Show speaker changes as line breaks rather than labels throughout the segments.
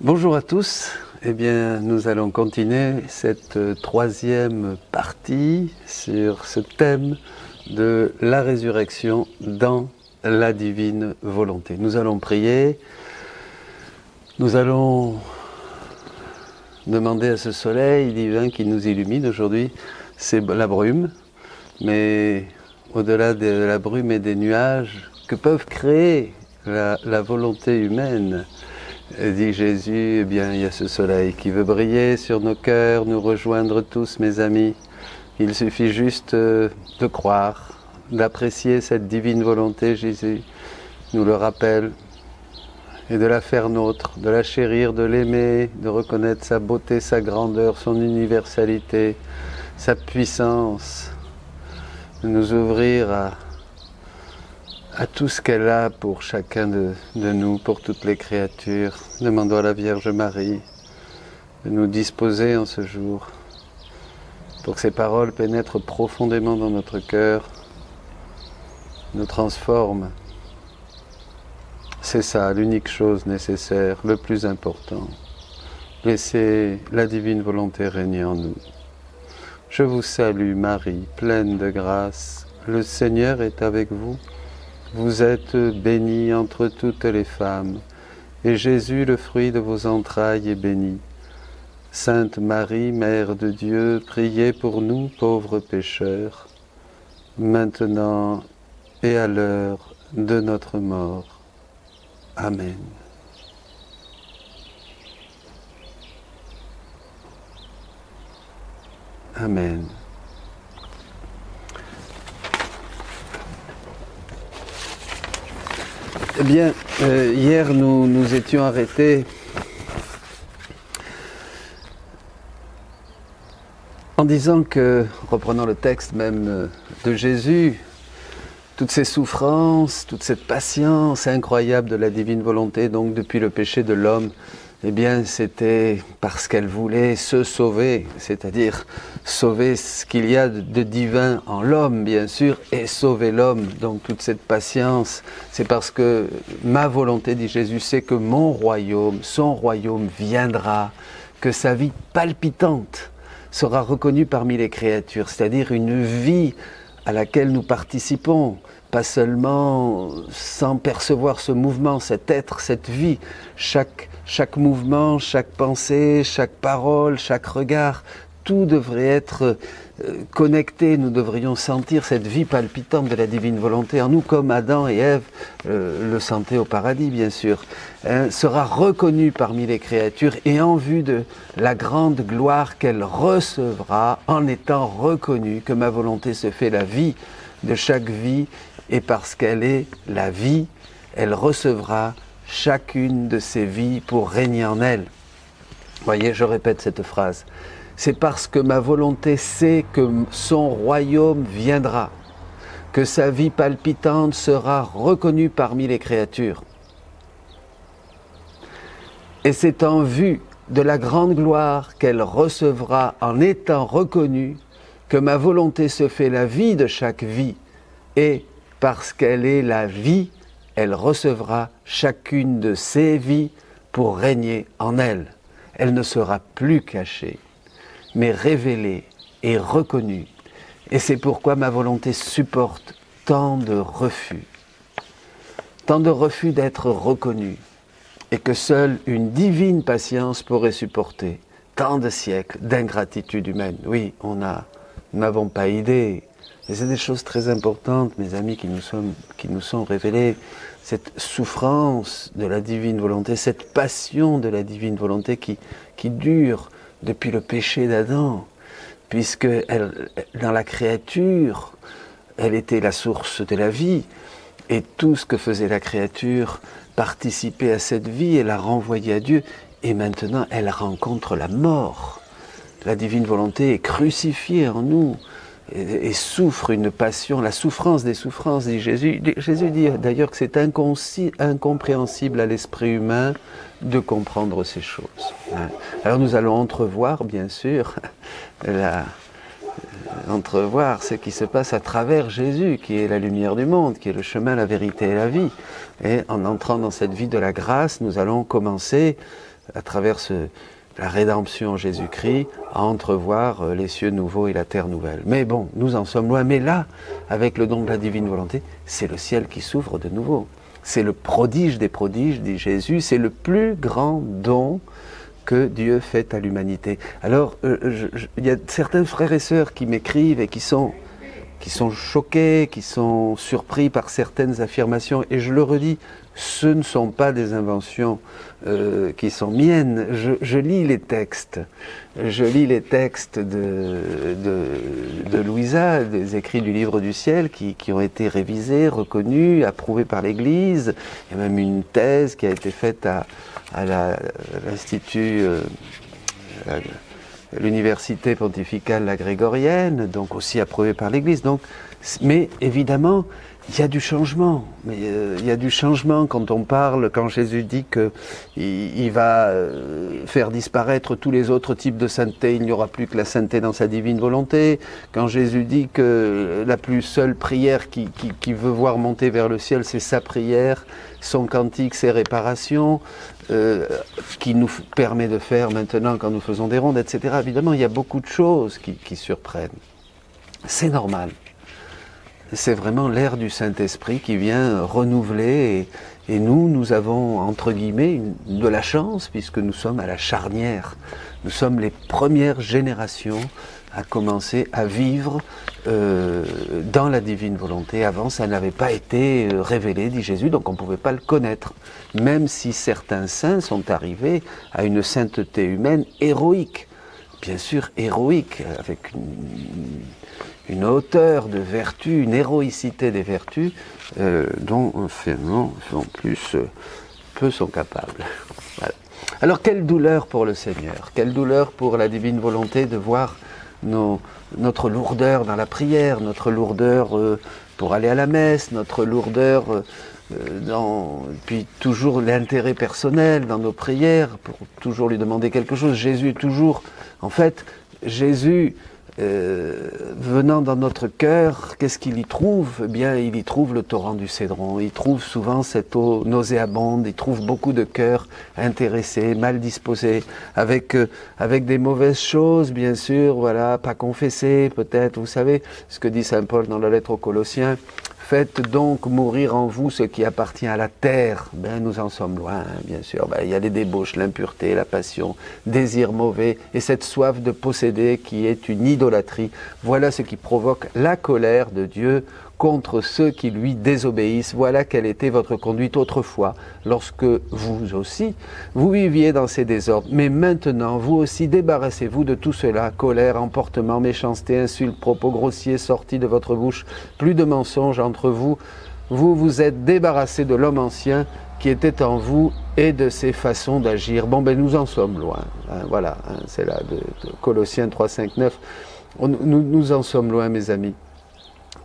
Bonjour à tous. Eh bien, nous allons continuer cette troisième partie sur ce thème de la résurrection dans la divine volonté. Nous allons prier, nous allons demander à ce soleil divin qui nous illumine. Aujourd'hui, c'est la brume, mais au-delà de la brume et des nuages que peuvent créer la volonté humaine, dit Jésus, eh bien, il y a ce soleil qui veut briller sur nos cœurs, nous rejoindre tous, mes amis. Il suffit juste de croire, d'apprécier cette divine volonté. Jésus nous le rappelle, et de la faire nôtre, de la chérir, de l'aimer, de reconnaître sa beauté, sa grandeur, son universalité, sa puissance, de nous ouvrir à tout ce qu'elle a pour chacun de nous, pour toutes les créatures. Demandons à la Vierge Marie de nous disposer en ce jour pour que ces paroles pénètrent profondément dans notre cœur, nous transforment. C'est ça, l'unique chose nécessaire, le plus important. Laissez la divine volonté régner en nous. Je vous salue Marie, pleine de grâce, le Seigneur est avec vous. Vous êtes bénie entre toutes les femmes, et Jésus, le fruit de vos entrailles, est béni. Sainte Marie, Mère de Dieu, priez pour nous pauvres pécheurs, maintenant et à l'heure de notre mort. Amen. Amen. Eh bien, hier nous étions arrêtés en disant que, reprenant le texte même de Jésus, toutes ces souffrances, toute cette patience incroyable de la divine volonté, donc depuis le péché de l'homme, eh bien c'était parce qu'elle voulait se sauver, c'est-à-dire sauver ce qu'il y a de divin en l'homme, bien sûr, et sauver l'homme. Donc toute cette patience, c'est parce que ma volonté, dit Jésus, c'est que mon royaume, son royaume viendra, que sa vie palpitante sera reconnue parmi les créatures, c'est-à-dire une vie à laquelle nous participons, pas seulement sans percevoir ce mouvement, cet être, cette vie, chaque mouvement, chaque pensée, chaque parole, chaque regard, tout devrait être connecté, nous devrions sentir cette vie palpitante de la divine volonté en nous, comme Adam et Ève le sentaient au paradis, bien sûr, sera reconnue parmi les créatures et en vue de la grande gloire qu'elle recevra en étant reconnue que ma volonté se fait la vie de chaque vie, et parce qu'elle est la vie, elle recevra chacune de ces vies pour régner en elle. Voyez, je répète cette phrase. C'est parce que ma volonté sait que son royaume viendra, que sa vie palpitante sera reconnue parmi les créatures. Et c'est en vue de la grande gloire qu'elle recevra en étant reconnue que ma volonté se fait la vie de chaque vie, et parce qu'elle est la vie, elle recevra chacune de ses vies pour régner en elle. Elle ne sera plus cachée, mais révélée et reconnue. Et c'est pourquoi ma volonté supporte tant de refus d'être reconnue, et que seule une divine patience pourrait supporter tant de siècles d'ingratitude humaine. Oui, nous n'avons pas idée. Et c'est des choses très importantes, mes amis, qui nous sont révélées. Cette souffrance de la divine volonté, cette passion de la divine volonté qui dure depuis le péché d'Adam, puisque dans la créature, elle était la source de la vie, et tout ce que faisait la créature participait à cette vie et la renvoyait à Dieu, et maintenant elle rencontre la mort. La divine volonté est crucifiée en nous, et souffre une passion, la souffrance des souffrances, dit Jésus. Jésus dit d'ailleurs que c'est incompréhensible à l'esprit humain de comprendre ces choses. Alors nous allons entrevoir, bien sûr, entrevoir ce qui se passe à travers Jésus, qui est la lumière du monde, qui est le chemin, la vérité et la vie. Et en entrant dans cette vie de la grâce, nous allons commencer à travers la rédemption en Jésus-Christ, à entrevoir les cieux nouveaux et la terre nouvelle. Mais bon, nous en sommes loin. Mais là, avec le don de la divine volonté, c'est le ciel qui s'ouvre de nouveau. C'est le prodige des prodiges, dit Jésus, c'est le plus grand don que Dieu fait à l'humanité. Alors, il y a certains frères et sœurs qui m'écrivent et qui sont choqués, qui sont surpris par certaines affirmations. Et je le redis, ce ne sont pas des inventions qui sont miennes. Je lis les textes. Je lis les textes de Louisa, des écrits du Livre du Ciel, qui ont été révisés, reconnus, approuvés par l'Église. Il y a même une thèse qui a été faite à l'Institut... l'université pontificale la grégorienne, donc aussi approuvée par l'Église. Donc, mais évidemment, il y a du changement. Mais il y a du changement quand on parle, quand Jésus dit qu'il va faire disparaître tous les autres types de sainteté, il n'y aura plus que la sainteté dans sa divine volonté. Quand Jésus dit que la plus seule prière qui veut voir monter vers le ciel, c'est sa prière, son cantique, ses réparations, qui nous permet de faire maintenant quand nous faisons des rondes, etc. Évidemment, il y a beaucoup de choses qui surprennent. C'est normal. C'est vraiment l'ère du Saint-Esprit qui vient renouveler et nous avons, entre guillemets, de la chance puisque nous sommes à la charnière. Nous sommes les premières générations à commencer à vivre dans la divine volonté. Avant, ça n'avait pas été révélé, dit Jésus, donc on ne pouvait pas le connaître. Même si certains saints sont arrivés à une sainteté humaine héroïque. Bien sûr, héroïque, avec une hauteur de vertu, une héroïcité des vertus dont finalement, en plus, peu sont capables. Voilà. Alors, quelle douleur pour le Seigneur, quelle douleur pour la divine volonté de voir notre lourdeur dans la prière, notre lourdeur pour aller à la messe, notre lourdeur puis toujours l'intérêt personnel dans nos prières, pour toujours lui demander quelque chose. Jésus est toujours, en fait, Jésus venant dans notre cœur, qu'est-ce qu'il y trouve? Eh bien, il y trouve le torrent du Cédron. Il trouve souvent cette eau nauséabonde. Il trouve beaucoup de cœurs intéressés, mal disposés, avec des mauvaises choses, bien sûr. Voilà, pas confessées, peut-être. Vous savez ce que dit saint Paul dans la lettre aux Colossiens. Faites donc mourir en vous ce qui appartient à la terre. Ben, nous en sommes loin, bien sûr. Ben, il y a les débauches, l'impureté, la passion, désir mauvais et cette soif de posséder qui est une idolâtrie. Voilà ce qui provoque la colère de Dieu contre ceux qui lui désobéissent. Voilà quelle était votre conduite autrefois, lorsque vous aussi, vous viviez dans ces désordres. Mais maintenant, vous aussi, débarrassez-vous de tout cela, colère, emportement, méchanceté, insultes, propos grossiers sortis de votre bouche, plus de mensonges entre vous. Vous vous êtes débarrassés de l'homme ancien qui était en vous et de ses façons d'agir. Bon, ben nous en sommes loin. Hein, voilà, hein, c'est là de Colossiens 3, 5, 9. Nous en sommes loin, mes amis.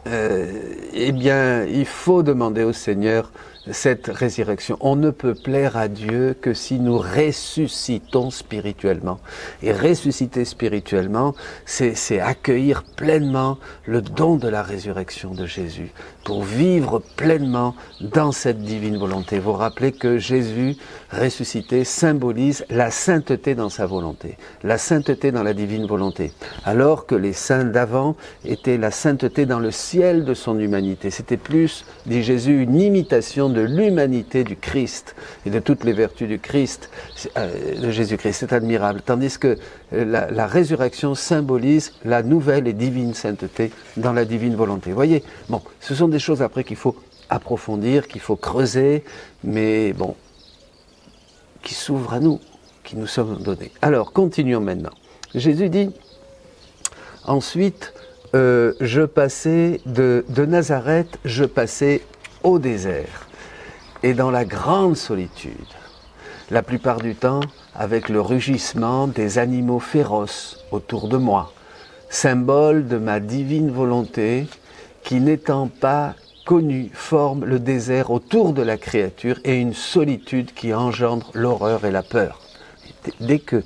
Eh bien, il faut demander au Seigneur cette résurrection. On ne peut plaire à Dieu que si nous ressuscitons spirituellement. Et ressusciter spirituellement, c'est accueillir pleinement le don de la résurrection de Jésus, pour vivre pleinement dans cette divine volonté. Vous rappelez que Jésus ressuscité symbolise la sainteté dans sa volonté, la sainteté dans la divine volonté, alors que les saints d'avant étaient la sainteté dans le ciel de son humanité. C'était plus, dit Jésus, une imitation de l'humanité du Christ et de toutes les vertus du Christ, de Jésus-Christ. C'est admirable. Tandis que la résurrection symbolise la nouvelle et divine sainteté dans la divine volonté. Vous voyez, bon, ce sont des choses après qu'il faut approfondir, qu'il faut creuser, mais bon, qui s'ouvrent à nous, qui nous sommes donnés. Alors, continuons maintenant. Jésus dit, ensuite, je passais de Nazareth, je passais au désert et dans la grande solitude, la plupart du temps avec le rugissement des animaux féroces autour de moi, symbole de ma divine volonté qui, n'étant pas connue, forme le désert autour de la créature et une solitude qui engendre l'horreur et la peur. Dès que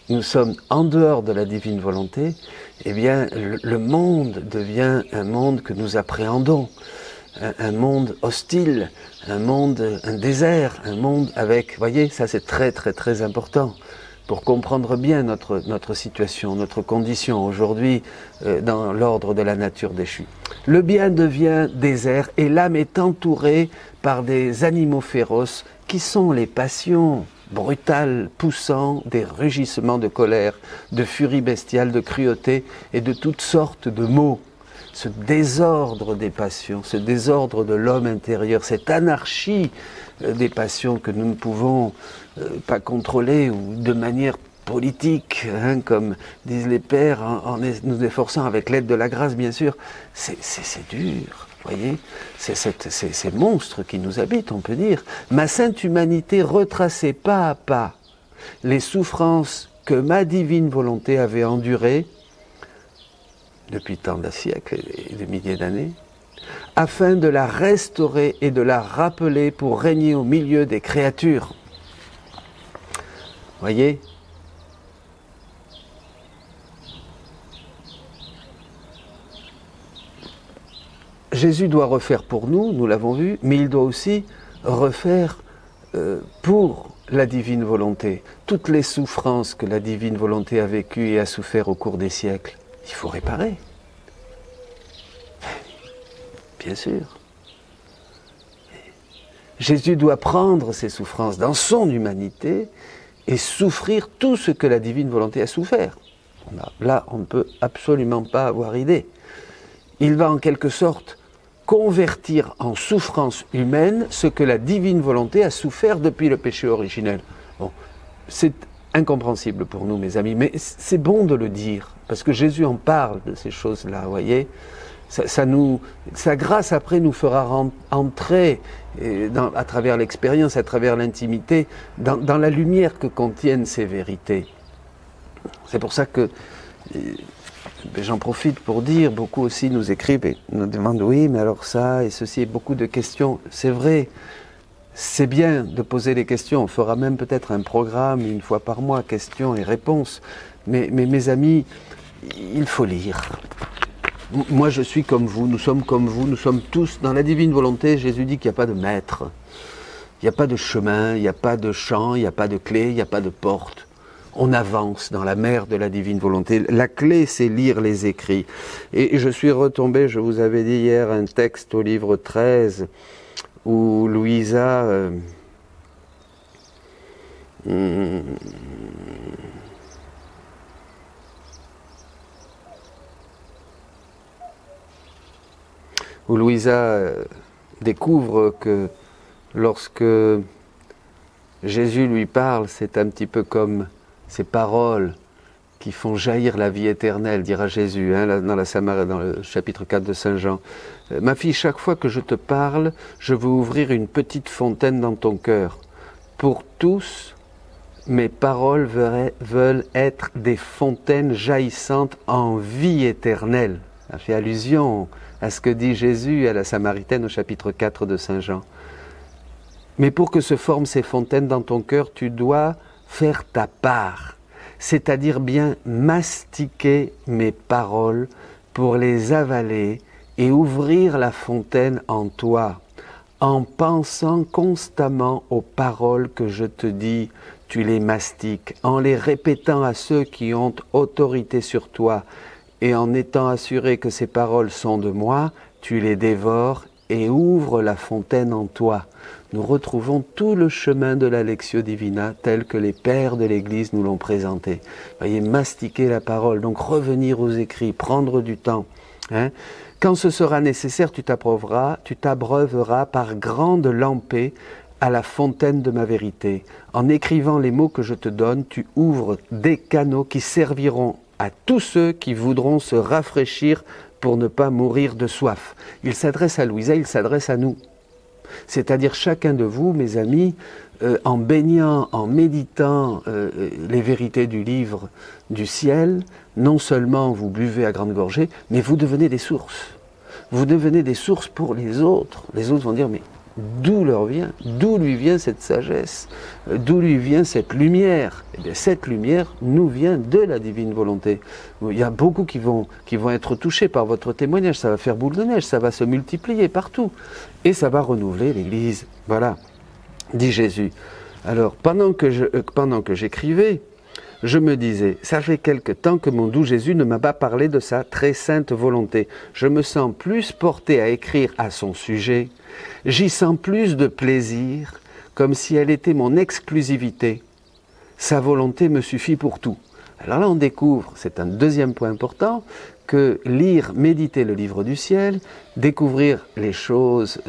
nous sommes en dehors de la divine volonté, eh bien, le monde devient un monde que nous appréhendons. un monde hostile, un désert, un monde avec... Vous voyez, ça c'est très très très important pour comprendre bien notre situation, notre condition aujourd'hui dans l'ordre de la nature déchue. Le bien devient désert et l'âme est entourée par des animaux féroces qui sont les passions brutales, poussant des rugissements de colère, de furie bestiale, de cruauté et de toutes sortes de maux. Ce désordre des passions, ce désordre de l'homme intérieur, cette anarchie des passions que nous ne pouvons pas contrôler ou de manière politique, hein, comme disent les pères, en nous efforçant avec l'aide de la grâce bien sûr, c'est dur. Voyez, c'est ces monstres qui nous habitent, on peut dire. Ma sainte humanité retraçait pas à pas les souffrances que ma divine volonté avait endurées depuis tant de siècles et de milliers d'années, afin de la restaurer et de la rappeler pour régner au milieu des créatures. Voyez ? Jésus doit refaire pour nous, nous l'avons vu, mais il doit aussi refaire pour la divine volonté. Toutes les souffrances que la divine volonté a vécues et a souffert au cours des siècles, il faut réparer. Bien sûr. Jésus doit prendre ses souffrances dans son humanité et souffrir tout ce que la divine volonté a souffert. Là, on ne peut absolument pas avoir idée. Il va en quelque sorte convertir en souffrance humaine ce que la divine volonté a souffert depuis le péché originel. Bon, c'est incompréhensible pour nous, mes amis, mais c'est bon de le dire, parce que Jésus en parle de ces choses-là, vous voyez. Sa grâce après nous fera entrer à travers l'expérience, à travers l'intimité, dans la lumière que contiennent ces vérités. C'est pour ça que j'en profite pour dire, beaucoup aussi nous écrivent et nous demandent oui, mais alors ça et ceci, et beaucoup de questions. C'est vrai, c'est bien de poser des questions. On fera même peut-être un programme une fois par mois, questions et réponses. Mais mes amis, il faut lire. Moi je suis comme vous, nous sommes tous dans la divine volonté. Jésus dit qu'il n'y a pas de maître, il n'y a pas de chemin, il n'y a pas de champ, il n'y a pas de clé, il n'y a pas de porte. On avance dans la mer de la divine volonté. La clé, c'est lire les écrits. Et je suis retombé, je vous avais dit hier, un texte au livre 13, où Louisa... où Louisa découvre que lorsque Jésus lui parle, c'est un petit peu comme ces paroles qui font jaillir la vie éternelle, dira Jésus, hein, dans le chapitre 4 de Saint Jean. « Ma fille, chaque fois que je te parle, je veux ouvrir une petite fontaine dans ton cœur. Pour tous, mes paroles veulent être des fontaines jaillissantes en vie éternelle. » Ça fait allusion à ce que dit Jésus à la Samaritaine au chapitre 4 de Saint Jean. Mais pour que se forment ces fontaines dans ton cœur, tu dois faire ta part, c'est-à-dire bien mastiquer mes paroles pour les avaler et ouvrir la fontaine en toi, en pensant constamment aux paroles que je te dis, tu les mastiques, en les répétant à ceux qui ont autorité sur toi, et en étant assuré que ces paroles sont de moi, tu les dévores et ouvres la fontaine en toi. Nous retrouvons tout le chemin de la Lectio Divina tel que les pères de l'Église nous l'ont présenté. Voyez, mastiquer la parole, donc revenir aux écrits, prendre du temps. Hein. Quand ce sera nécessaire, tu t'abreuveras par grande lampée à la fontaine de ma vérité. En écrivant les mots que je te donne, tu ouvres des canaux qui serviront à tous ceux qui voudront se rafraîchir pour ne pas mourir de soif. Il s'adresse à Louisa, il s'adresse à nous. C'est-à-dire chacun de vous, mes amis, en baignant, en méditant les vérités du livre du ciel, non seulement vous buvez à grande gorgée, mais vous devenez des sources. Vous devenez des sources pour les autres. Les autres vont dire, mais D'où lui vient cette sagesse, d'où lui vient cette lumière? Eh bien, cette lumière nous vient de la divine volonté. Il y a beaucoup qui vont être touchés par votre témoignage, ça va faire boule de neige, ça va se multiplier partout, et ça va renouveler l'Église. Voilà, dit Jésus. Alors, pendant que j'écrivais, je me disais, ça fait quelque temps que mon doux Jésus ne m'a pas parlé de sa très sainte volonté. Je me sens plus porté à écrire à son sujet. J'y sens plus de plaisir, comme si elle était mon exclusivité. Sa volonté me suffit pour tout. Alors là, on découvre, c'est un deuxième point important, que lire, méditer le livre du ciel, découvrir les choses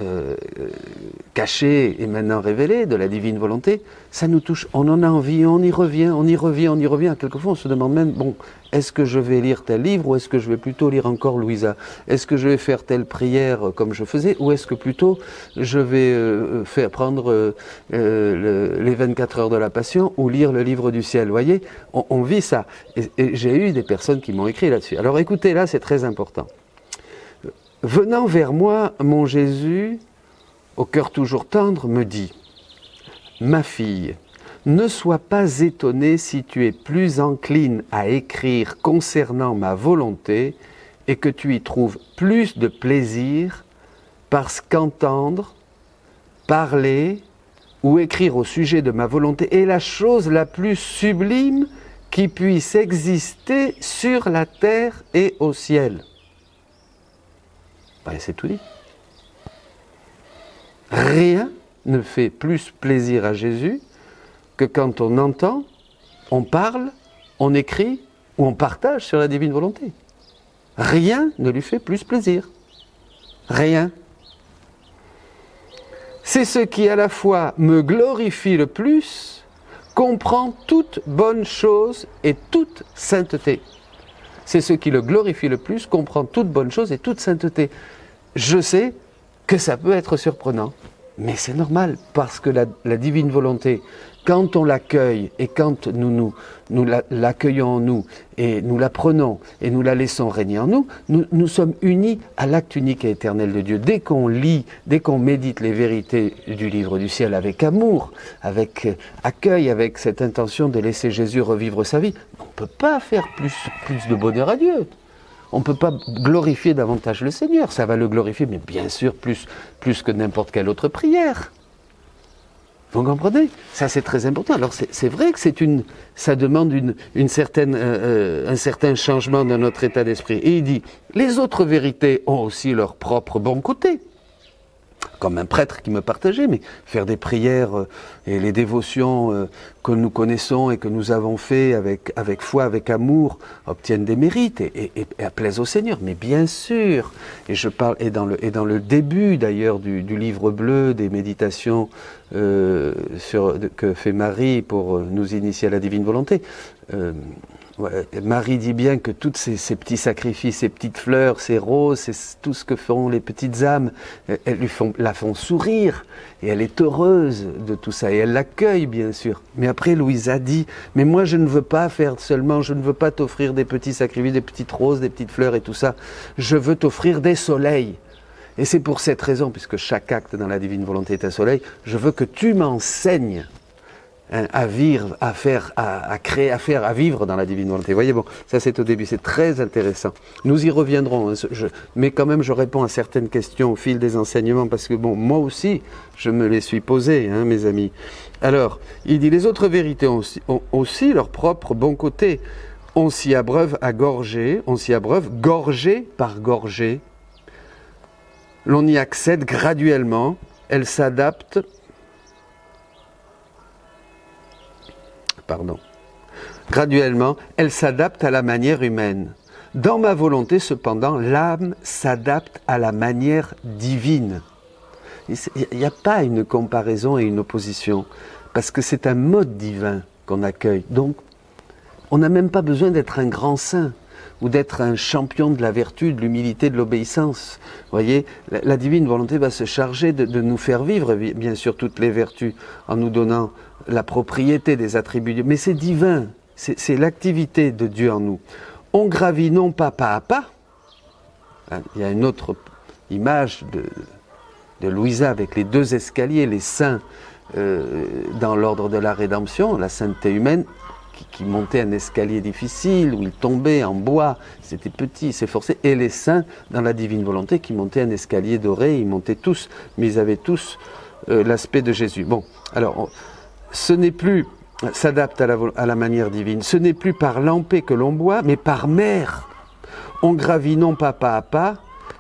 cachées et maintenant révélées de la divine volonté, ça nous touche, on en a envie, on y revient. Quelquefois on se demande même, bon, est-ce que je vais lire tel livre ou est-ce que je vais plutôt lire encore Louisa? Est-ce que je vais faire telle prière comme je faisais ou est-ce que plutôt je vais prendre les 24 heures de la Passion ou lire le livre du ciel? Vous voyez, on vit ça. Et j'ai eu des personnes qui m'ont écrit là-dessus. Alors écoutez, là c'est très important. Venant vers moi, mon Jésus, au cœur toujours tendre, me dit « Ma fille, ne sois pas étonnée si tu es plus encline à écrire concernant ma volonté et que tu y trouves plus de plaisir parce qu'entendre, parler ou écrire au sujet de ma volonté est la chose la plus sublime qui puisse exister sur la terre et au ciel. » Ben, c'est tout dit. Rien ne fait plus plaisir à Jésus que quand on entend, on parle, on écrit ou on partage sur la divine volonté. Rien ne lui fait plus plaisir. Rien. C'est ce qui à la fois me glorifie le plus, comprend toute bonne chose et toute sainteté. C'est ce qui le glorifie le plus, comprend toute bonne chose et toute sainteté. Je sais que ça peut être surprenant, mais c'est normal, parce que la divine volonté, quand on l'accueille et quand nous l'accueillons en nous et nous la prenons et nous la laissons régner en nous, nous sommes unis à l'acte unique et éternel de Dieu. Dès qu'on lit, dès qu'on médite les vérités du livre du ciel avec amour, avec accueil, avec cette intention de laisser Jésus revivre sa vie, on ne peut pas faire plus de bonheur à Dieu. On ne peut pas glorifier davantage le Seigneur, ça va le glorifier, mais bien sûr plus que n'importe quelle autre prière. Vous comprenez? Ça c'est très important. Alors c'est vrai que ça demande un certain changement dans notre état d'esprit. Et il dit, les autres vérités ont aussi leur propre bon côté. Comme un prêtre qui me partageait, mais faire des prières et les dévotions que nous connaissons et que nous avons fait avec foi, avec amour, obtiennent des mérites et plaisent au Seigneur. Mais bien sûr, et je parle et dans le début d'ailleurs du livre bleu des méditations que fait Marie pour nous initier à la divine volonté. Marie dit bien que tous ces petits sacrifices, ces petites fleurs, ces roses, c'est tout ce que font les petites âmes, elles la font sourire, et elle est heureuse de tout ça, et elle l'accueille bien sûr. Mais après Louisa dit, mais moi je ne veux pas faire seulement, je ne veux pas t'offrir des petits sacrifices, des petites roses, des petites fleurs et tout ça, je veux t'offrir des soleils. Et c'est pour cette raison, puisque chaque acte dans la divine volonté est un soleil, je veux que tu m'enseignes à vivre, à vivre dans la divine volonté. Vous voyez, bon, ça c'est au début, c'est très intéressant. Nous y reviendrons, mais quand même je réponds à certaines questions au fil des enseignements, parce que bon, moi aussi, je me les suis posées, mes amis. Alors, il dit, les autres vérités ont aussi leur propre bon côté. On s'y abreuve gorgée par gorgée. L'on y accède graduellement, elle s'adapte. Graduellement, elle s'adapte à la manière humaine. Dans ma volonté, cependant, l'âme s'adapte à la manière divine. Il n'y a pas une comparaison et une opposition, parce que c'est un mode divin qu'on accueille. Donc, on n'a même pas besoin d'être un grand saint, ou d'être un champion de la vertu, de l'humilité, de l'obéissance. Vous voyez, la divine volonté va se charger de nous faire vivre, bien sûr, toutes les vertus, en nous donnant la propriété des attributs. Mais c'est divin, c'est l'activité de Dieu en nous. On gravit non pas à pas. Il y a une autre image de Louisa avec les 2 escaliers, les saints dans l'ordre de la rédemption, la sainteté humaine, qui montaient un escalier difficile, où ils tombaient en bois, c'était petit, s'efforçaient, et les saints dans la divine volonté qui montaient un escalier doré, ils montaient tous, mais ils avaient tous l'aspect de Jésus. Bon, alors, ce n'est plus, s'adapte à la manière divine, ce n'est plus par lampée que l'on boit, mais par mer. On gravit non pas à pas,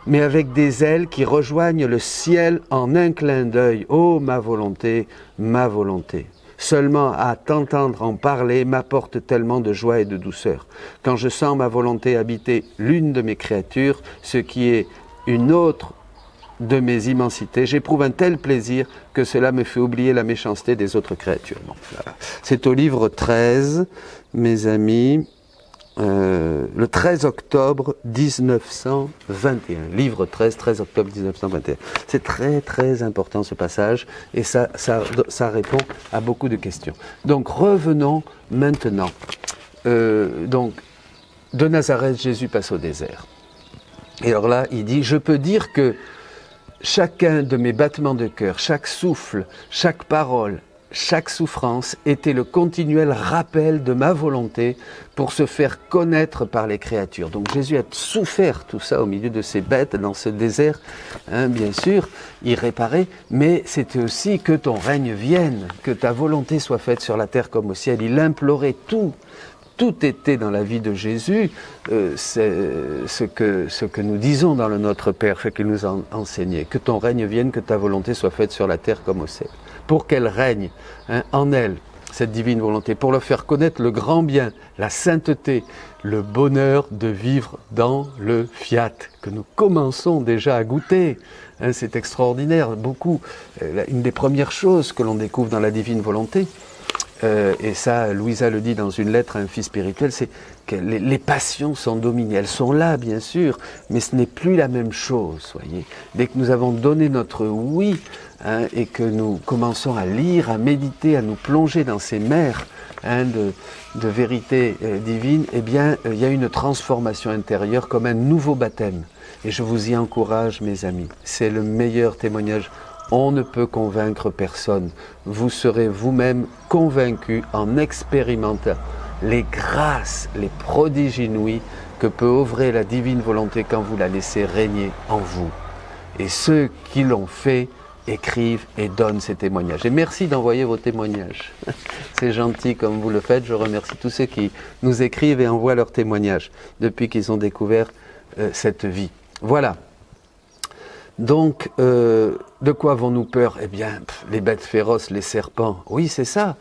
mais avec des ailes qui rejoignent le ciel en un clin d'œil. Oh, ma volonté, ma volonté. Seulement à t'entendre en parler m'apporte tellement de joie et de douceur. Quand je sens ma volonté habiter l'une de mes créatures, ce qui est une autre de mes immensités, j'éprouve un tel plaisir que cela me fait oublier la méchanceté des autres créatures. Bon, voilà. C'est au livre 13, mes amis, le 13 octobre 1921. Livre 13, 13 octobre 1921. C'est très très important ce passage et ça répond à beaucoup de questions. Donc revenons maintenant. Donc de Nazareth, Jésus passe au désert. Et alors là, il dit, je peux dire que chacun de mes battements de cœur, chaque souffle, chaque parole, chaque souffrance était le continuel rappel de ma volonté pour se faire connaître par les créatures. Donc Jésus a souffert tout ça au milieu de ces bêtes dans ce désert, hein, bien sûr, irréparé, mais c'était aussi que ton règne vienne, que ta volonté soit faite sur la terre comme au ciel. Il implorait tout. Tout était dans la vie de Jésus, c'est ce que nous disons dans le Notre Père, ce qu'il nous a enseigné. Que ton règne vienne, que ta volonté soit faite sur la terre comme au ciel. Pour qu'elle règne en elle, cette divine volonté, pour leur faire connaître le grand bien, la sainteté, le bonheur de vivre dans le fiat, que nous commençons déjà à goûter. C'est extraordinaire, beaucoup. Une des premières choses que l'on découvre dans la divine volonté, et ça, Louisa le dit dans une lettre à un fils spirituel, c'est que les passions sont dominées. Elles sont là, bien sûr, mais ce n'est plus la même chose, voyez. Dès que nous avons donné notre oui, hein, et que nous commençons à lire, à méditer, à nous plonger dans ces mers de vérité divine, eh bien, il y a une transformation intérieure comme un nouveau baptême. Et je vous y encourage, mes amis. C'est le meilleur témoignage. On ne peut convaincre personne. Vous serez vous-même convaincus en expérimentant les grâces, les prodiges inouïs que peut œuvrer la divine volonté quand vous la laissez régner en vous. Et ceux qui l'ont fait écrivent et donnent ces témoignages. Et merci d'envoyer vos témoignages. C'est gentil comme vous le faites. Je remercie tous ceux qui nous écrivent et envoient leurs témoignages depuis qu'ils ont découvert cette vie. Voilà. Donc, de quoi avons-nous peur? Eh bien, les bêtes féroces, les serpents. Oui, c'est ça.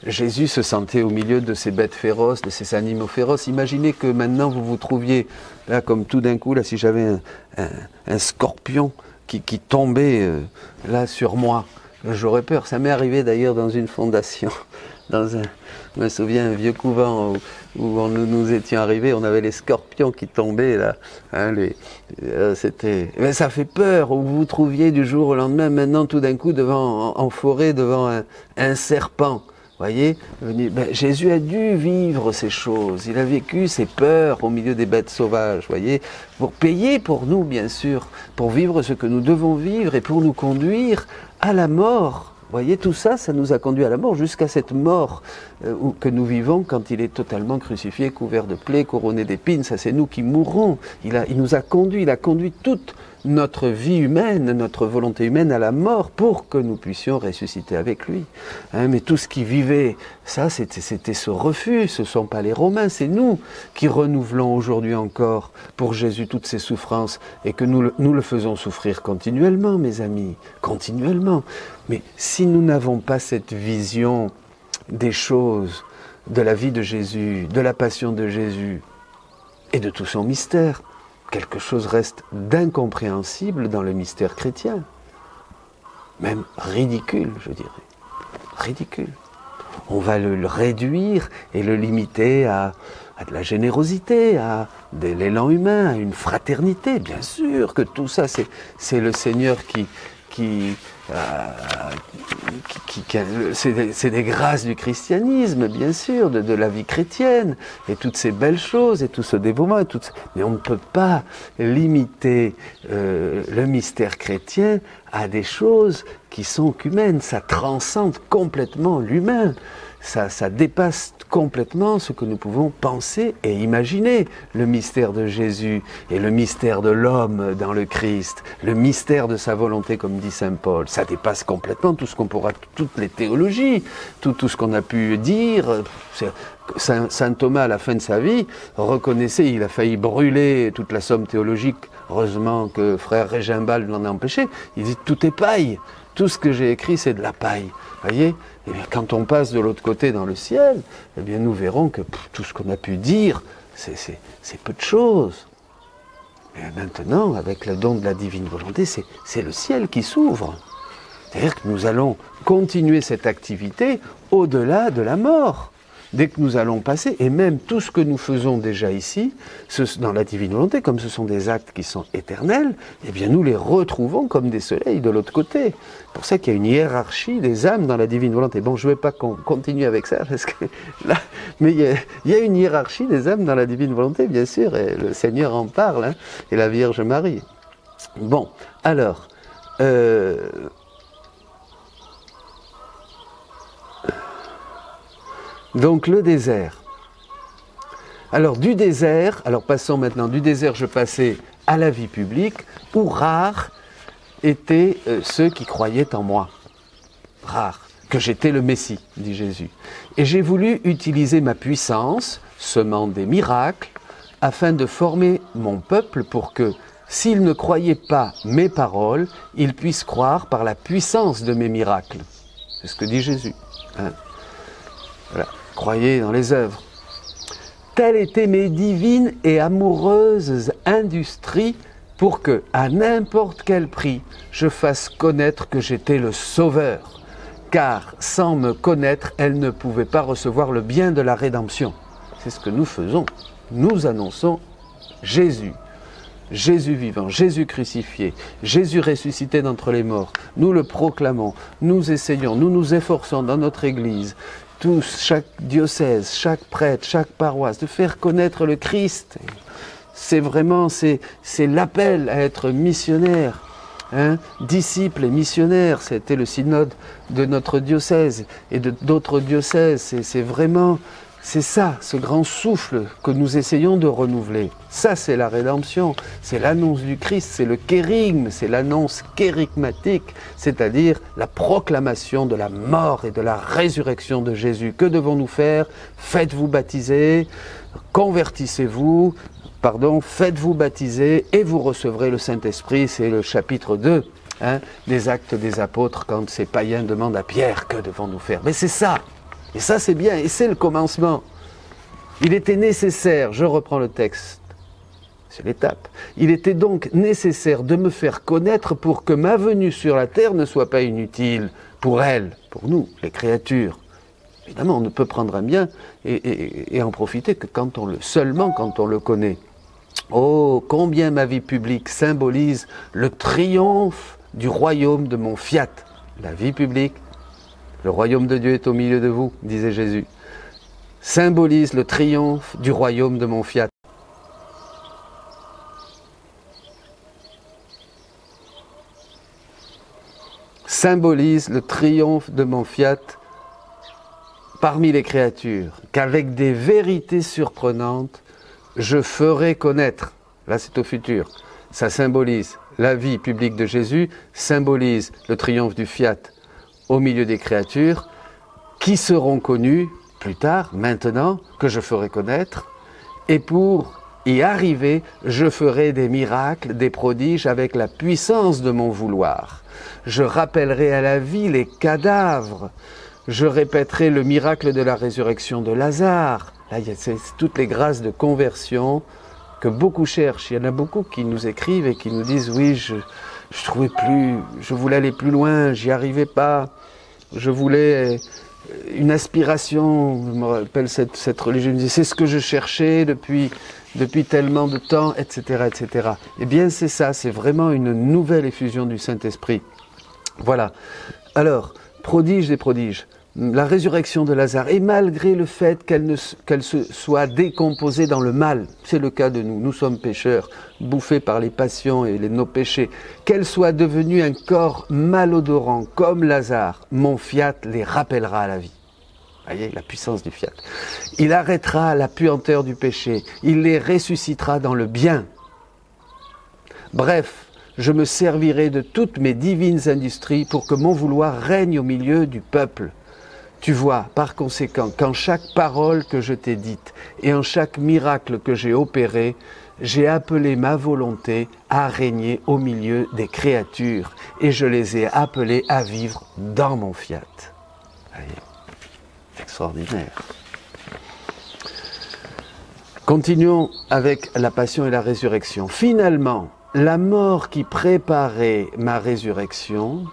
Jésus se sentait au milieu de ces bêtes féroces, de ces animaux féroces. Imaginez que maintenant vous vous trouviez, là, comme tout d'un coup, là, si j'avais un scorpion qui tombait là sur moi, j'aurais peur. Ça m'est arrivé d'ailleurs dans une fondation, je me souviens, un vieux couvent où nous étions arrivés, on avait les scorpions qui tombaient là, hein, mais ça fait peur, où vous vous trouviez du jour au lendemain, maintenant tout d'un coup en forêt devant un serpent. Voyez, Jésus a dû vivre ces choses, il a vécu ces peurs au milieu des bêtes sauvages, voyez, pour payer pour nous, bien sûr, pour vivre ce que nous devons vivre et pour nous conduire à la mort. Voyez, tout ça, ça nous a conduit à la mort, jusqu'à cette mort que nous vivons quand il est totalement crucifié, couvert de plaies, couronné d'épines. Ça, c'est nous qui mourrons. Il nous a conduit, il a conduit toute notre vie humaine, notre volonté humaine à la mort pour que nous puissions ressusciter avec lui. Hein, mais tout ce qui vivait, ça, c'était ce refus. Ce ne sont pas les Romains, c'est nous qui renouvelons aujourd'hui encore pour Jésus toutes ces souffrances et que nous le faisons souffrir continuellement, mes amis, continuellement. Mais si nous n'avons pas cette vision des choses, de la vie de Jésus, de la passion de Jésus et de tout son mystère, quelque chose reste d'incompréhensible dans le mystère chrétien. Même ridicule, je dirais. Ridicule. On va le réduire et le limiter à de la générosité, à de l'élan humain, à une fraternité. Bien sûr que tout ça, c'est le Seigneur c'est des grâces du christianisme, bien sûr, de la vie chrétienne, et toutes ces belles choses, et tout ce dévouement, mais on ne peut pas limiter le mystère chrétien à des choses qui sont qu'humaines. Ça transcende complètement l'humain. Ça dépasse complètement ce que nous pouvons penser et imaginer. Le mystère de Jésus et le mystère de l'homme dans le Christ, le mystère de sa volonté, comme dit saint Paul, ça dépasse complètement tout ce qu'on pourra, toutes les théologies, tout ce qu'on a pu dire. Saint Thomas, à la fin de sa vie, reconnaissait, il a failli brûler toute la somme théologique. Heureusement que frère Régimbald l'en a empêché. Il dit, tout est paille. Tout ce que j'ai écrit, c'est de la paille. Voyez ? Et bien, quand on passe de l'autre côté dans le ciel, eh bien, nous verrons que tout ce qu'on a pu dire, c'est peu de choses. Et maintenant, avec le don de la divine volonté, c'est le ciel qui s'ouvre. C'est-à-dire que nous allons continuer cette activité au-delà de la mort. Dès que nous allons passer, et même tout ce que nous faisons déjà ici, dans la divine volonté, comme ce sont des actes qui sont éternels, eh bien nous les retrouvons comme des soleils de l'autre côté. C'est pour ça qu'il y a une hiérarchie des âmes dans la divine volonté. Bon, je ne vais pas continuer avec ça, parce que là, mais il y a une hiérarchie des âmes dans la divine volonté, bien sûr, et le Seigneur en parle, hein, et la Vierge Marie. Bon, alors... Donc le désert. Alors du désert, alors passons maintenant du désert, je passais à la vie publique, où rares étaient ceux qui croyaient en moi. Rares, que j'étais le Messie, dit Jésus. Et j'ai voulu utiliser ma puissance, semant des miracles, afin de former mon peuple pour que, s'ils ne croyaient pas mes paroles, ils puissent croire par la puissance de mes miracles. C'est ce que dit Jésus. Hein. Voilà. Croyez dans les œuvres. Telles étaient mes divines et amoureuses industries pour que, à n'importe quel prix, je fasse connaître que j'étais le Sauveur. Car, sans me connaître, elles ne pouvaient pas recevoir le bien de la rédemption. C'est ce que nous faisons. Nous annonçons Jésus. Jésus vivant, Jésus crucifié, Jésus ressuscité d'entre les morts. Nous le proclamons, nous essayons, nous nous efforçons dans notre Église, tous, chaque diocèse, chaque prêtre, chaque paroisse, de faire connaître le Christ. C'est vraiment, c'est l'appel à être missionnaire, hein, disciple et missionnaire. C'était le synode de notre diocèse et d'autres diocèses. C'est vraiment, c'est ça, ce grand souffle que nous essayons de renouveler. Ça, c'est la rédemption, c'est l'annonce du Christ, c'est le kérygme, c'est l'annonce kérygmatique, c'est-à-dire la proclamation de la mort et de la résurrection de Jésus. Que devons-nous faire? Faites-vous baptiser, convertissez-vous, faites-vous baptiser et vous recevrez le Saint-Esprit. C'est le chapitre 2 hein, des Actes des Apôtres, quand ces païens demandent à Pierre, que devons-nous faire? Mais c'est ça! Et ça, c'est bien, et c'est le commencement. Il était nécessaire, je reprends le texte, c'est l'étape. Il était donc nécessaire de me faire connaître pour que ma venue sur la terre ne soit pas inutile pour elle, pour nous, les créatures. Évidemment, on ne peut prendre un bien et en profiter que seulement quand on le connaît. Oh, combien ma vie publique symbolise le triomphe du royaume de mon fiat. La vie publique, le royaume de Dieu est au milieu de vous, disait Jésus, symbolise le triomphe du royaume de mon fiat. Symbolise le triomphe de mon fiat parmi les créatures, qu'avec des vérités surprenantes, je ferai connaître. Là, c'est au futur. Ça symbolise la vie publique de Jésus, symbolise le triomphe du fiat au milieu des créatures, qui seront connues plus tard, maintenant, que je ferai connaître, et pour y arriver, je ferai des miracles, des prodiges avec la puissance de mon vouloir. Je rappellerai à la vie les cadavres, je répéterai le miracle de la résurrection de Lazare. Là, il y a toutes les grâces de conversion que beaucoup cherchent. Il y en a beaucoup qui nous écrivent et qui nous disent « Oui, je voulais aller plus loin, j'y arrivais pas. Je voulais une aspiration. » Je me rappelle cette religion, c'est ce que je cherchais depuis tellement de temps, etc., etc. Eh bien, c'est ça, c'est vraiment une nouvelle effusion du Saint-Esprit. Voilà. Alors, prodige des prodiges. La résurrection de Lazare, et malgré le fait qu'elle se soit décomposée dans le mal, c'est le cas de nous, nous sommes pécheurs, bouffés par les passions et nos péchés, qu'elle soit devenue un corps malodorant comme Lazare, mon fiat les rappellera à la vie. Voyez, la puissance du fiat. Il arrêtera la puanteur du péché, il les ressuscitera dans le bien. Bref, je me servirai de toutes mes divines industries pour que mon vouloir règne au milieu du peuple. Tu vois, par conséquent, qu'en chaque parole que je t'ai dite et en chaque miracle que j'ai opéré, j'ai appelé ma volonté à régner au milieu des créatures et je les ai appelés à vivre dans mon fiat. Voyez, extraordinaire. Continuons avec la passion et la résurrection. Finalement, la mort qui préparait ma résurrection,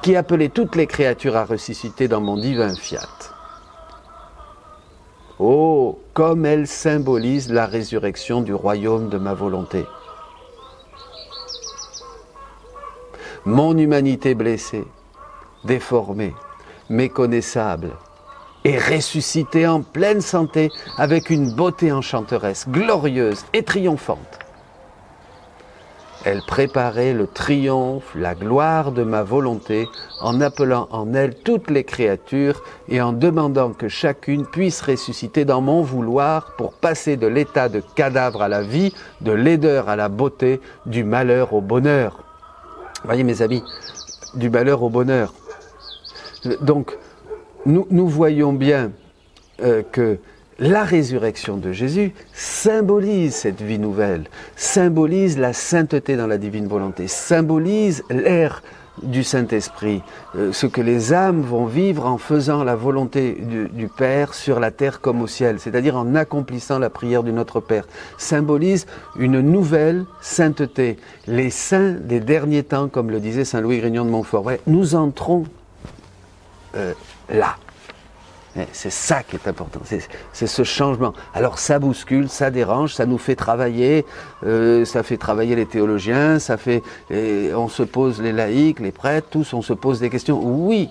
qui appelait toutes les créatures à ressusciter dans mon divin fiat. Oh, comme elle symbolise la résurrection du royaume de ma volonté. Mon humanité blessée, déformée, méconnaissable, est ressuscitée en pleine santé avec une beauté enchanteresse, glorieuse et triomphante. Elle préparait le triomphe, la gloire de ma volonté en appelant en elle toutes les créatures et en demandant que chacune puisse ressusciter dans mon vouloir pour passer de l'état de cadavre à la vie, de laideur à la beauté, du malheur au bonheur. Voyez mes amis, du malheur au bonheur. Donc, nous voyons bien que la résurrection de Jésus symbolise cette vie nouvelle, symbolise la sainteté dans la divine volonté, symbolise l'ère du Saint-Esprit, ce que les âmes vont vivre en faisant la volonté du Père sur la terre comme au ciel, c'est-à-dire en accomplissant la prière du Notre Père, symbolise une nouvelle sainteté. Les saints des derniers temps, comme le disait Saint Louis Grignon de Montfort, ouais, nous entrons là. C'est ça qui est important, c'est ce changement. Alors ça bouscule, ça dérange, ça nous fait travailler, ça fait travailler les théologiens, on se pose les laïcs, les prêtres, tous on se pose des questions. Oui,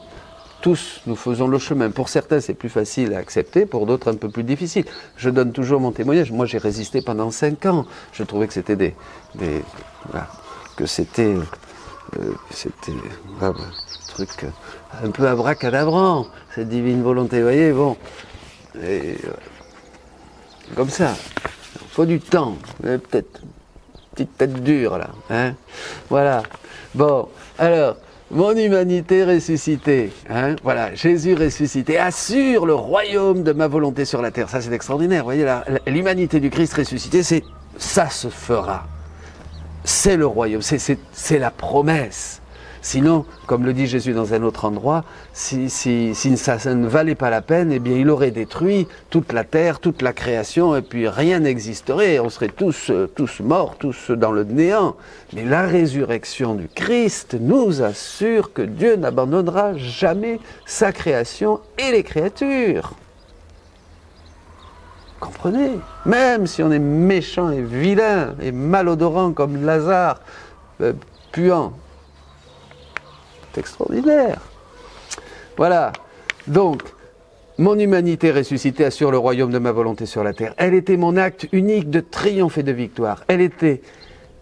tous nous faisons le chemin. Pour certains c'est plus facile à accepter, pour d'autres un peu plus difficile. Je donne toujours mon témoignage. Moi j'ai résisté pendant 5 ans. Je trouvais que c'était voilà, que c'était truc un peu abracadabrant, cette divine volonté, vous voyez, bon, comme ça, il faut du temps, peut-être une petite tête dure là, hein, voilà, bon, alors, mon humanité ressuscitée, hein, voilà, Jésus ressuscité, assure le royaume de ma volonté sur la terre, ça c'est extraordinaire, vous voyez, l'humanité du Christ ressuscité, ça se fera, c'est le royaume, c'est la promesse. Sinon, comme le dit Jésus dans un autre endroit, si ça ne valait pas la peine, eh bien il aurait détruit toute la terre, toute la création, et puis rien n'existerait, on serait tous morts, tous dans le néant. Mais la résurrection du Christ nous assure que Dieu n'abandonnera jamais sa création et les créatures. Comprenez? Même si on est méchant et vilain et malodorant comme Lazare, puant, c'est extraordinaire. Voilà. Donc, mon humanité ressuscitée assure le royaume de ma volonté sur la terre. Elle était mon acte unique de triomphe et de victoire. Elle était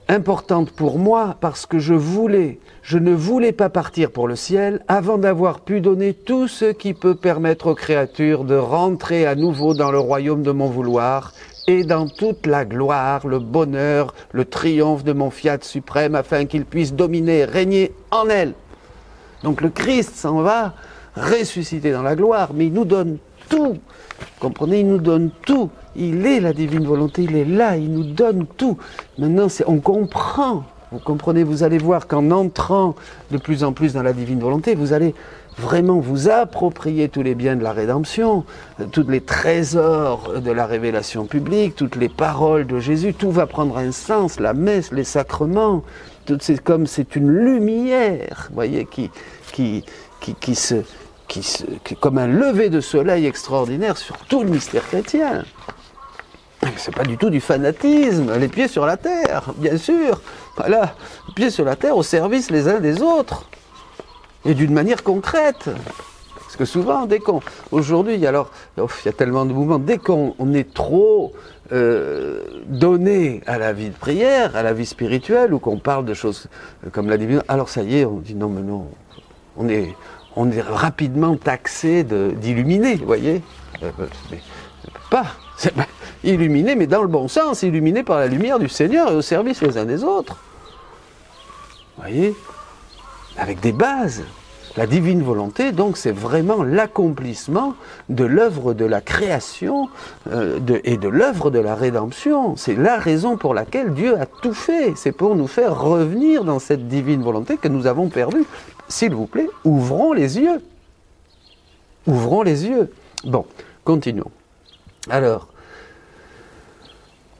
importante pour moi parce que je ne voulais pas partir pour le ciel avant d'avoir pu donner tout ce qui peut permettre aux créatures de rentrer à nouveau dans le royaume de mon vouloir et dans toute la gloire, le bonheur, le triomphe de mon fiat suprême afin qu'il puisse dominer et régner en elle. Donc le Christ s'en va ressuscité dans la gloire, mais il nous donne tout. Vous comprenez, il nous donne tout. Il est la divine volonté, il est là, il nous donne tout. Maintenant, on comprend. Vous comprenez, vous allez voir qu'en entrant de plus en plus dans la divine volonté, vous allez vraiment vous approprier tous les biens de la rédemption, tous les trésors de la révélation publique, toutes les paroles de Jésus, tout va prendre un sens, la messe, les sacrements, c'est une lumière, vous voyez, comme un lever de soleil extraordinaire sur tout le mystère chrétien. C'est pas du tout du fanatisme, les pieds sur la terre, bien sûr. Voilà, les pieds sur la terre au service les uns des autres. et d'une manière concrète. Parce que souvent, aujourd'hui, alors, il y a tellement de mouvements, dès qu'on est trop donné à la vie de prière, à la vie spirituelle, ou qu'on parle de choses comme la divinité, alors ça y est, on dit non, mais non, on est rapidement taxé d'illuminé, vous voyez. Mais pas illuminé, mais dans le bon sens, illuminé par la lumière du Seigneur et au service les uns des autres. Vous voyez, avec des bases. La divine volonté, donc, c'est vraiment l'accomplissement de l'œuvre de la création et de l'œuvre de la rédemption. C'est la raison pour laquelle Dieu a tout fait. C'est pour nous faire revenir dans cette divine volonté que nous avons perdue. S'il vous plaît, ouvrons les yeux. Ouvrons les yeux. Bon, continuons. Alors,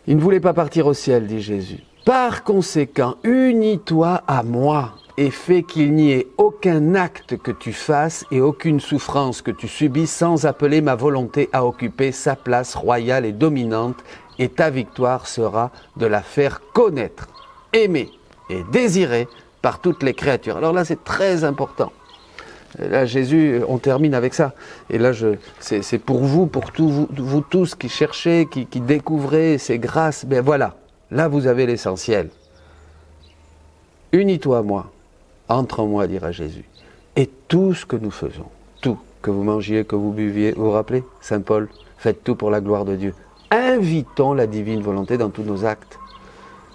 il ne voulait pas partir au ciel, dit Jésus. Par conséquent, unis-toi à moi et fais qu'il n'y ait aucun acte que tu fasses et aucune souffrance que tu subis sans appeler ma volonté à occuper sa place royale et dominante, et ta victoire sera de la faire connaître, aimer et désirer par toutes les créatures. Alors là, c'est très important. Et là, Jésus, on termine avec ça. Et là, c'est pour vous, pour vous tous qui cherchez, qui découvrez ces grâces. Ben voilà, là, vous avez l'essentiel. Unis-toi à moi. Entre en moi, dira Jésus. Et tout ce que nous faisons, tout, que vous mangiez, que vous buviez, vous vous rappelez, Saint Paul, faites tout pour la gloire de Dieu. Invitons la divine volonté dans tous nos actes.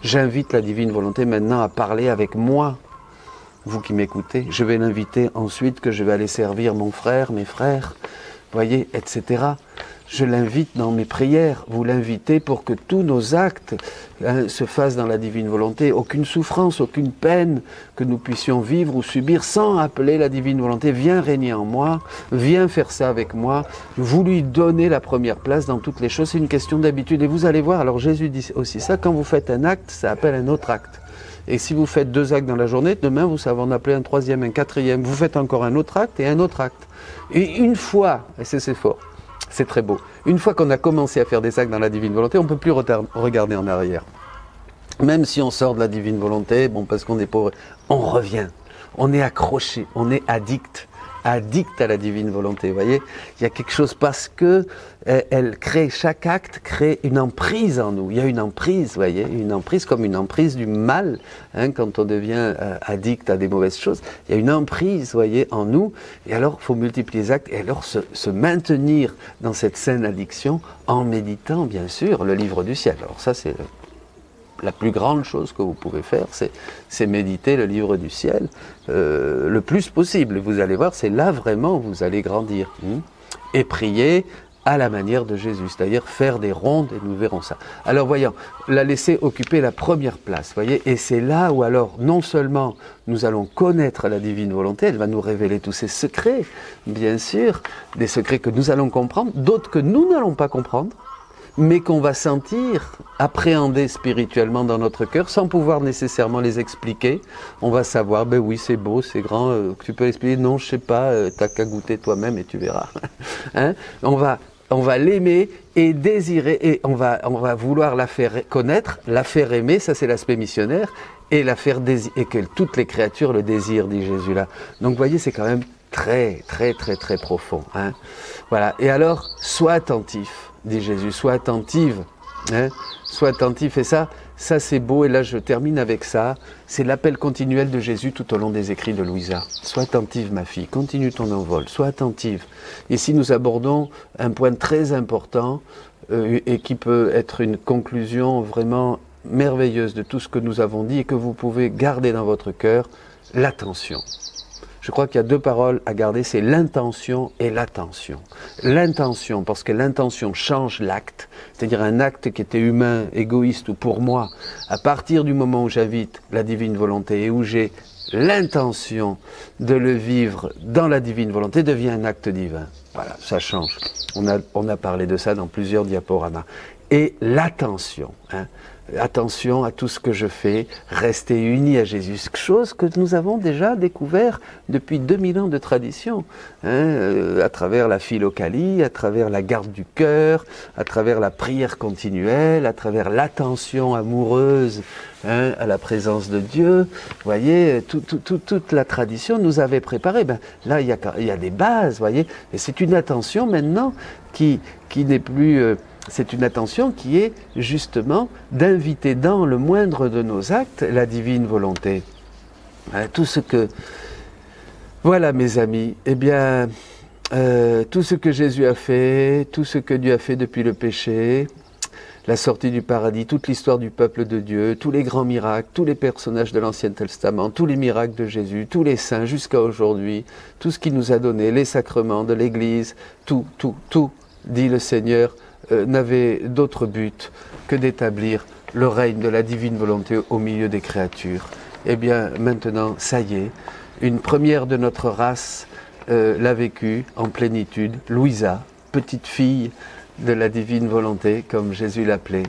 J'invite la divine volonté maintenant à parler avec moi. Vous qui m'écoutez, je vais l'inviter ensuite que je vais aller servir mon frère, mes frères, voyez, etc. Je l'invite dans mes prières, vous l'invitez pour que tous nos actes se fassent dans la divine volonté, aucune souffrance, aucune peine que nous puissions vivre ou subir sans appeler la divine volonté. Viens régner en moi, viens faire ça avec moi, vous lui donnez la première place dans toutes les choses, c'est une question d'habitude. Et vous allez voir, alors Jésus dit aussi ça, quand vous faites un acte, ça appelle un autre acte. Et si vous faites 2 actes dans la journée, demain vous savez en appeler un 3e, un 4e, vous faites encore un autre acte et un autre acte. Et une fois, et c'est fort, c'est très beau. Une fois qu'on a commencé à faire des actes dans la divine volonté, on ne peut plus regarder en arrière. Même si on sort de la divine volonté, bon, parce qu'on est pauvre, on revient. On est accroché, on est addict à la divine volonté. Vous voyez, il y a quelque chose parce que elle crée, chaque acte crée une emprise en nous. Il y a une emprise, vous voyez, une emprise comme une emprise du mal. Hein, quand on devient addict à des mauvaises choses, il y a une emprise, vous voyez, en nous. Et alors, il faut multiplier les actes et alors se maintenir dans cette saine addiction en méditant, bien sûr, le livre du ciel. Alors ça, c'est la plus grande chose que vous pouvez faire, c'est méditer le livre du ciel le plus possible. Vous allez voir, c'est là vraiment où vous allez grandir. Et prier à la manière de Jésus, c'est-à-dire faire des rondes, et nous verrons ça. Alors voyons, la laisser occuper la première place, voyez, et c'est là où alors, non seulement nous allons connaître la divine volonté, elle va nous révéler tous ses secrets, bien sûr, des secrets que nous allons comprendre, d'autres que nous n'allons pas comprendre, mais qu'on va sentir, appréhender spirituellement dans notre cœur, sans pouvoir nécessairement les expliquer. On va savoir, ben oui, c'est beau, c'est grand, tu peux l'expliquer, non, je sais pas, t'as qu'à goûter toi-même et tu verras. Hein, on va l'aimer et désirer, et on va vouloir la faire connaître, la faire aimer, ça c'est l'aspect missionnaire, et la faire désirer, et que toutes les créatures le désirent, dit Jésus là. Donc vous voyez, c'est quand même très, très, très, très profond. Hein. Voilà, et alors, sois attentif. Dit Jésus, sois attentive, hein, sois attentif, et ça c'est beau, et là je termine avec ça, c'est l'appel continuel de Jésus tout au long des écrits de Louisa. Sois attentive ma fille, continue ton envol, sois attentive. Ici nous abordons un point très important et qui peut être une conclusion vraiment merveilleuse de tout ce que nous avons dit et que vous pouvez garder dans votre cœur, l'attention. Je crois qu'il y a 2 paroles à garder, c'est l'intention et l'attention. L'intention, parce que l'intention change l'acte, c'est-à-dire un acte qui était humain, égoïste ou pour moi, à partir du moment où j'invite la divine volonté et où j'ai l'intention de le vivre dans la divine volonté, devient un acte divin. Voilà, ça change. On a parlé de ça dans plusieurs diaporamas. Et l'attention, hein, attention à tout ce que je fais, rester unis à Jésus, chose que nous avons déjà découvert depuis 2000 ans de tradition, à travers la philocalie, à travers la garde du cœur, à travers la prière continuelle, à travers l'attention amoureuse à la présence de Dieu. Vous voyez, toute la tradition nous avait préparé. Ben, là, il y a des bases, voyez, et c'est une attention maintenant qui n'est plus... c'est une attention qui est justement d'inviter dans le moindre de nos actes la divine volonté. Tout ce que... Voilà mes amis, eh bien, tout ce que Jésus a fait, tout ce que Dieu a fait depuis le péché, la sortie du paradis, toute l'histoire du peuple de Dieu, tous les grands miracles, tous les personnages de l'Ancien Testament, tous les miracles de Jésus, tous les saints jusqu'à aujourd'hui, tout ce qu'il nous a donné, les sacrements de l'Église, tout, dit le Seigneur, n'avait d'autre but que d'établir le règne de la divine volonté au milieu des créatures. Eh bien, maintenant, ça y est, une première de notre race l'a vécu en plénitude, Louisa, petite fille de la divine volonté, comme Jésus l'appelait.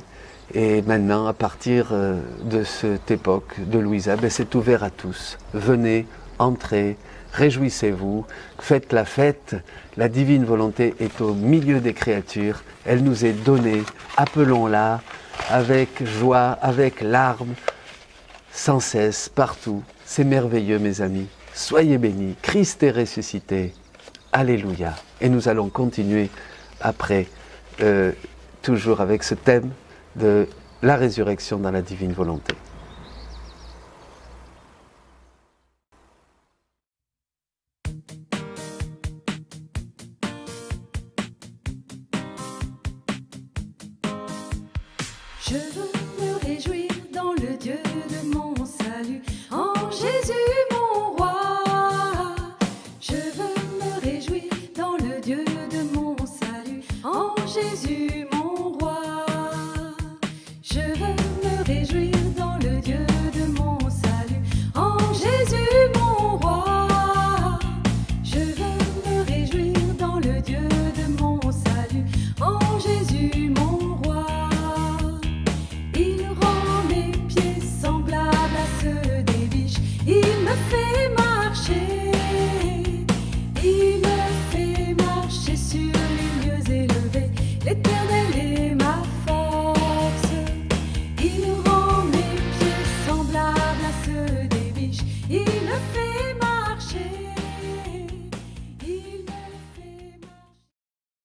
Et maintenant, à partir de cette époque de Louisa, ben, c'est ouvert à tous. Venez, entrez, réjouissez-vous, faites la fête. La divine volonté est au milieu des créatures. Elle nous est donnée. Appelons-la avec joie, avec larmes, sans cesse, partout. C'est merveilleux, mes amis. Soyez bénis. Christ est ressuscité. Alléluia. Et nous allons continuer après, toujours avec ce thème de la résurrection dans la divine volonté.
Je veux me réjouir dans le Dieu